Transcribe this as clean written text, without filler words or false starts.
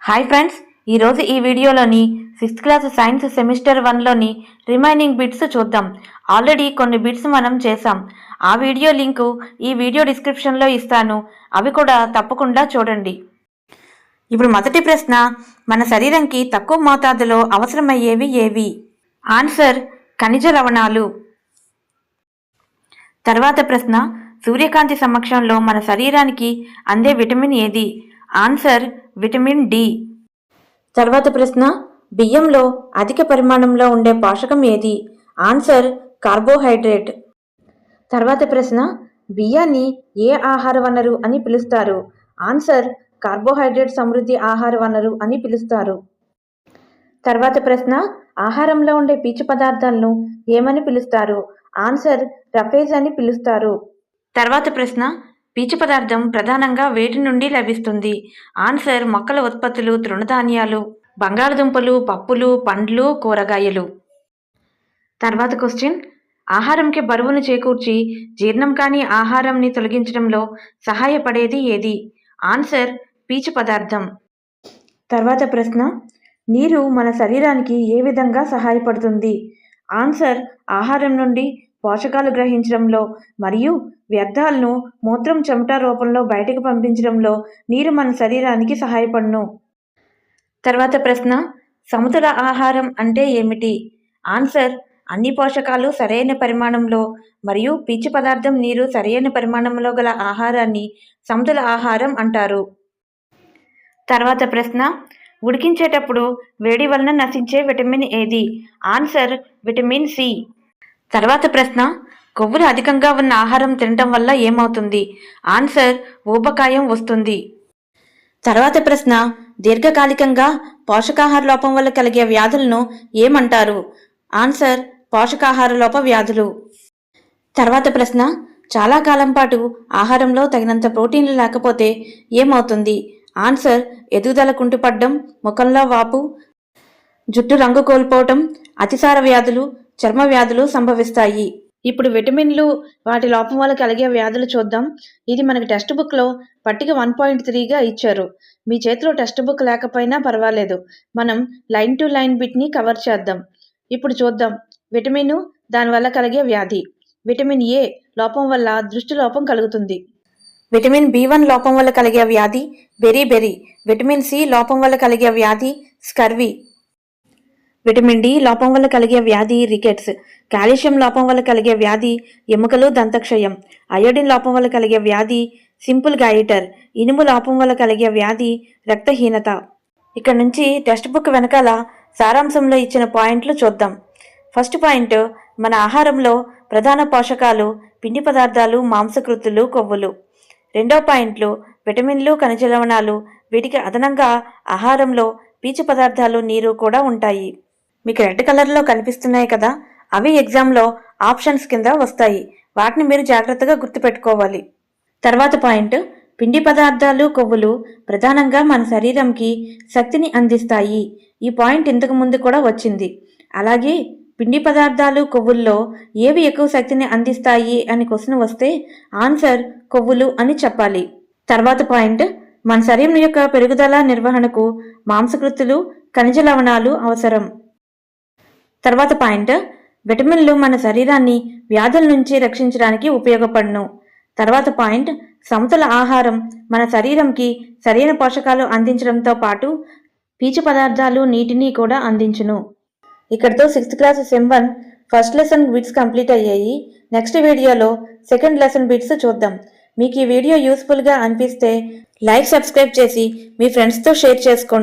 Hi friends, ఈరోజు ఈ వీడియోలోని 6th క్లాస్ సైన్స్ సెమిస్టర్ 1లోని రిమైనింగ్ బిట్స్ చూద్దాం. ఆల్రెడీ కొన్ని బిట్స్ మనం చేసాం. ఆ వీడియో లింకు ఈ వీడియో డిస్క్రిప్షన్లో ఇస్తాను, అవి కూడా తప్పకుండా చూడండి. ఇప్పుడు మొదటి ప్రశ్న, మన శరీరంకి తక్కువ మోతాదులో అవసరమయ్యేవి ఏవి? ఆన్సర్ ఖనిజ లవణాలు. తర్వాత ప్రశ్న, సూర్యకాంతి సమక్షంలో మన శరీరానికి అందే విటమిన్ ఏది? Answer vitamin D. తర్వాత ప్రశ్న, బియ్యంలో అధిక పరిమాణంలో ఉండే పోషకం ఏది? Answer carbohydrate. తర్వాత ప్రశ్న, బియ్యాన్ని ఏ ఆహార వనరు అని పిలుస్తారు? ఆన్సర్ కార్బోహైడ్రేట్ సమృద్ధి ఆహార వనరు అని పిలుస్తారు. తర్వాత ప్రశ్న, ఆహారంలో ఉండే పీచు పదార్థాలను ఏమని పిలుస్తారు? ఆన్సర్ రఫేజ్ అని పిలుస్తారు. తర్వాత ప్రశ్న, పీచు పదార్థం ప్రధానంగా వేటి నుండి లభిస్తుంది? ఆన్సర్ మొక్కల ఉత్పత్తులు, తృణధాన్యాలు, బంగాళదుంపలు, పప్పులు, పండ్లు, కూరగాయలు. తర్వాత క్వశ్చన్, ఆహారంకి బరువును చేకూర్చి జీర్ణం కాని ఆహారంని తొలగించడంలో సహాయపడేది ఏది? ఆన్సర్ పీచు పదార్థం. తర్వాత ప్రశ్న, నీరు మన శరీరానికి ఏ విధంగా సహాయపడుతుంది? ఆన్సర్ ఆహారం నుండి పోషకాలు గ్రహించడంలో మరియు వ్యర్థాలను మూత్రం, చెమట రూపంలో బయటకు పంపించడంలో నీరు మన శరీరానికి సహాయపడును. తర్వాత ప్రశ్న, సమతుల ఆహారం అంటే ఏమిటి? ఆన్సర్ అన్ని పోషకాలు సరైన పరిమాణంలో మరియు పీచు పదార్థం, నీరు సరైన పరిమాణంలో గల ఆహారాన్ని సమతుల ఆహారం అంటారు. తర్వాత ప్రశ్న, ఉడికించేటప్పుడు వేడి వలన నశించే విటమిన్ ఏది? Answer vitamin C. తర్వాత ప్రశ్న, కొవ్వులు అధికంగా ఉన్న ఆహారం తినటం వల్ల ఏమవుతుంది? ఆన్సర్ ఊబకాయం వస్తుంది. తర్వాత ప్రశ్న, దీర్ఘకాలికంగా పోషకాహార లోపం వల్ల కలిగే వ్యాధులను ఏమంటారు? ఆన్సర్ పోషకాహార లోప వ్యాధులు. తర్వాత ప్రశ్న, చాలా కాలం పాటు ఆహారంలో తగినంత ప్రోటీన్లు లేకపోతే ఏమవుతుంది? ఆన్సర్ ఎదుగుదల కుంటుపడ్డం, ముఖంలో వాపు, జుట్టు రంగు కోల్పోవటం, అతిసార వ్యాధులు, చర్మ వ్యాధులు సంభవిస్తాయి. ఇప్పుడు విటమిన్లు, వాటి లోపం వల్ల కలిగే వ్యాధులు చూద్దాం. ఇది మనకి టెక్స్ట్ బుక్లో పట్టిక 1.3గా ఇచ్చారు. మీ చేతిలో టెక్స్ట్ బుక్ లేకపోయినా పర్వాలేదు, మనం లైన్ టు లైన్ బిట్ని కవర్ చేద్దాం. ఇప్పుడు చూద్దాం. విటమిన్, దానివల్ల కలిగే వ్యాధి. విటమిన్ ఏ లోపం వల్ల దృష్టి లోపం కలుగుతుంది. విటమిన్ B1 లోపం వల్ల కలిగే వ్యాధి బెరీ. విటమిన్ సి లోపం వల్ల కలిగే వ్యాధి స్కర్వీ. విటమిన్ డి లోపం వల్ల కలిగే వ్యాధి రికెట్స్. కాల్షియం లోపం వల్ల కలిగే వ్యాధి ఎముకలు, దంతక్షయం. అయోడిన్ లోపం వల్ల కలిగే వ్యాధి సింపుల్ గైటర్. ఇనుము లోపం వల్ల కలిగే వ్యాధి రక్తహీనత. ఇక్కడ నుంచి టెక్స్ట్ బుక్ వెనకాల సారాంశంలో ఇచ్చిన పాయింట్లు చూద్దాం. ఫస్ట్ పాయింట్, మన ఆహారంలో ప్రధాన పోషకాలు పిండి పదార్థాలు, మాంసకృతులు, కొవ్వులు. రెండో పాయింట్లు, విటమిన్లు, ఖనిజ లవణాలు. వీటికి అదనంగా ఆహారంలో పీచు పదార్థాలు, నీరు కూడా ఉంటాయి. మీకు రెడ్ కలర్లో కనిపిస్తున్నాయి కదా, అవి ఎగ్జామ్లో ఆప్షన్స్ కింద వస్తాయి. వాటిని మీరు జాగ్రత్తగా గుర్తుపెట్టుకోవాలి. తర్వాత పాయింట్, పిండి పదార్థాలు, కొవ్వులు ప్రధానంగా మన శరీరంకి శక్తిని అందిస్తాయి. ఈ పాయింట్ ఇంతకు ముందు కూడా వచ్చింది. అలాగే పిండి పదార్థాలు, కొవ్వుల్లో ఏవి ఎక్కువ శక్తిని అందిస్తాయి అని క్వశ్చన్ వస్తే ఆన్సర్ కొవ్వులు అని చెప్పాలి. తర్వాత పాయింట్, మన శరీరం యొక్క పెరుగుదల, నిర్వహణకు మాంసకృతులు, ఖనిజ లవణాలు అవసరం. తర్వాత పాయింట్, విటమిన్లు మన శరీరాన్ని వ్యాధుల నుంచి రక్షించడానికి ఉపయోగపడును. తర్వాత పాయింట్, సమతుల ఆహారం మన శరీరంకి సరైన పోషకాలు అందించడంతో పాటు పీచు పదార్థాలు, నీటిని కూడా అందించును. ఇక్కడితో 6th class sem 1 first lesson bits complete అయ్యాయి. నెక్స్ట్ వీడియోలో సెకండ్ లెసన్ బిట్స్ చూద్దాం. మీకు ఈ వీడియో యూస్ఫుల్గా అనిపిస్తే లైక్, సబ్స్క్రైబ్ చేసి మీ ఫ్రెండ్స్తో షేర్ చేసుకోండి.